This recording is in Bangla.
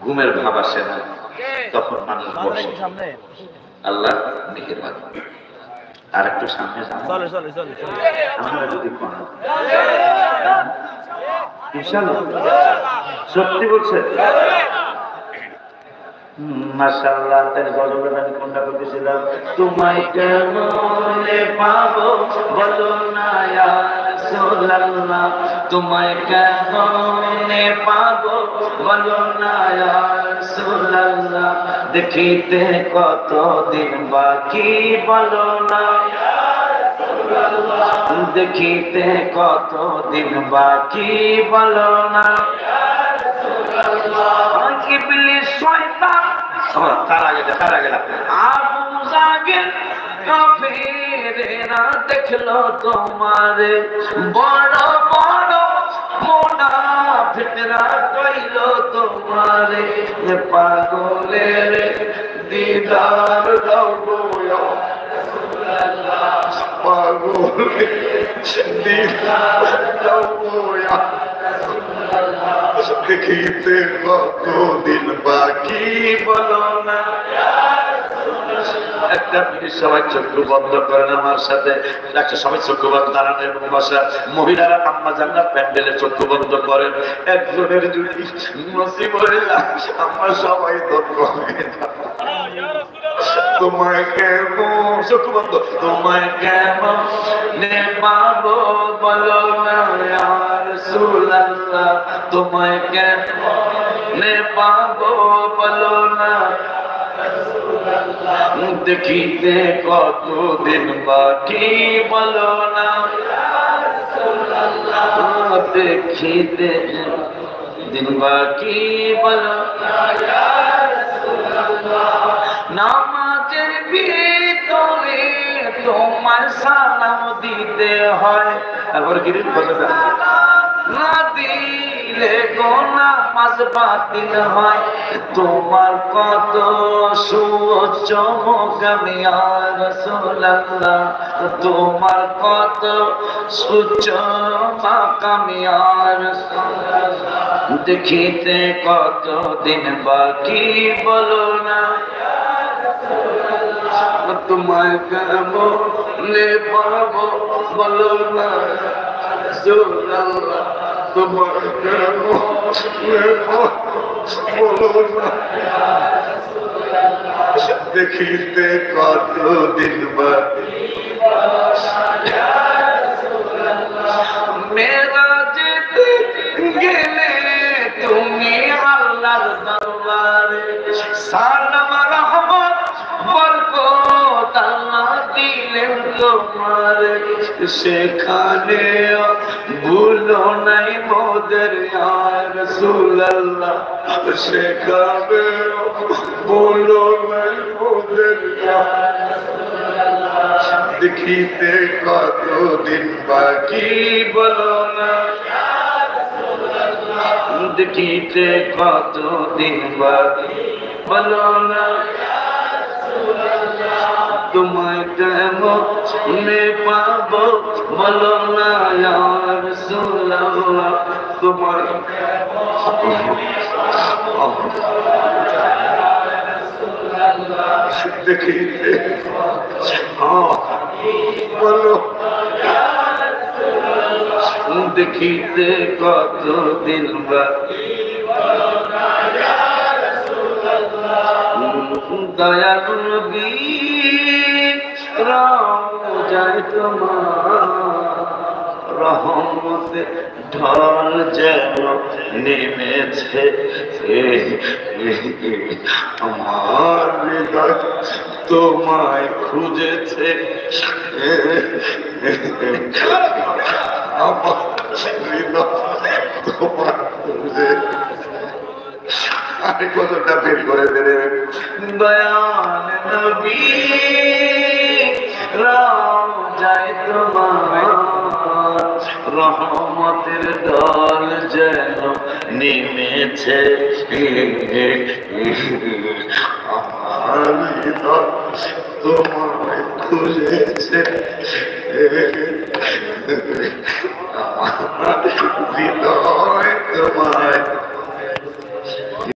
ঘুমের ভাব আসে না, তখন মানুষ বসে। আল্লাহ মেহেরবানি। আর একটু সামনে যান, আমরা যদি সত্যি বলছেন মাশাআল্লাহ। তাহলে গজলের আমি কোনটা করতেছিলাম? তোমায় কেমনে পাবো বলো না ইয়া রাসূলুল্লাহ, তোমায় কেমনে পাবো বলো না ইয়া রাসূলুল্লাহ, দেখিতে কতদিন বাকি বলো না ইয়া রাসূলুল্লাহ, দেখিতে কতদিন বাকি বলো না ইয়া রাসূলুল্লাহ। ইবলিস শয়তান তারা গেল আবু জাগির কাফেরেরা দেখলো তোমারে, বড় বড় মুনাফিকরা কইলো তোমারে, পাগলের দিদার দাও গো ইয়া রাসূলুল্লাহ, পাগলের দিদার দাও গো ইয়া রাসূলুল্লাহ, দেখিতে কতদিন বাকি বলো না ইয়া রাসূলুল্লাহ। একটা মিনিট সবাই চক্ষু বন্ধ করেন আমার সাথে। একটা সবাই চক্ষু বন্ধ, দাঁড়ানো এবং বসা। মহিলারা আম্মা জান্নাত প্যান্ডেলে চক্ষু বন্ধ করেন। একজনের যদি নসিব হয়ে যায় আমরা সবাই ধন্য হয়ে যাব। তোমায় কেমন, চক্ষু বন্ধ, তোমায় কেমন নে পাবো বলো না ইয়া রাসূলুল্লাহ, তোমায় কেমনে পাবো বলো না রাসূলুল্লাহ, দেখিতে কতদিন বাকি বলো না রাসূলুল্লাহ, দেখিতে দিন বাকি বলো না রাসূলুল্লাহ, নামাজের ভিতরে তোমার সালাম দিতে হয়। তারপর কি বলতে না দিলে গো নামাজ বাতিল হয়, তোমার কত সুউচ্চ মুকাম ইয়া রাসূলুল্লাহ, তোমার কত সুউচ্চ মাকাম ইয়া রাসূলুল্লাহ, দেখিতে কত দিন বাকি বলো না ইয়া রাসূলুল্লাহ, তোমায় কেমনে পাবো বলো না রাসূলুল্লাহ, তোমার কেমনে বলো না ইয়া রাসূলুল্লাহ, দেখিতে কতদিন বাকি বলো না ইয়া রাসূলুল্লাহ, মেরাজেতে গেলে তুমি আল্লাহর দরবারে, সালাম রহমত বরকত আল্লাহ দিলেন তোমারে, সেখানে ভুলো নাই মোদের ইয়া রাসূলুল্লাহ, সেখানে ভুলো নাই মোদের ইয়া রাসূলুল্লাহ, দেখিতে কতদিন বাকি বলো না ইয়া রাসূলুল্লাহ, দেখিতে কতদিন বাকি বলো না ইয়া রাসূলুল্লাহ, তোমায় কেমনে পাবো বলো না ইয়া রাসূলুল্লাহ, তোমায় দেখিতে বলো দেখিতে কতদিন বাকি বলো না ইয়া রাসূলুল্লাহ, দয়ালু নবী রওজায় তোমার রহমতে ঢল যেন নেমেছে, আমার হৃদয় তোমায় খুঁজেছে, আমার হৃদয় তোমায় খুঁজেছে। আরে কতটা বের করে দেবে দয়াল নবী রওজায় তোমার রহমতের ঢল যেন নেমেছে, আমার হৃদয় তোমায় খুঁজেছে, আমার হৃদয় তোমায়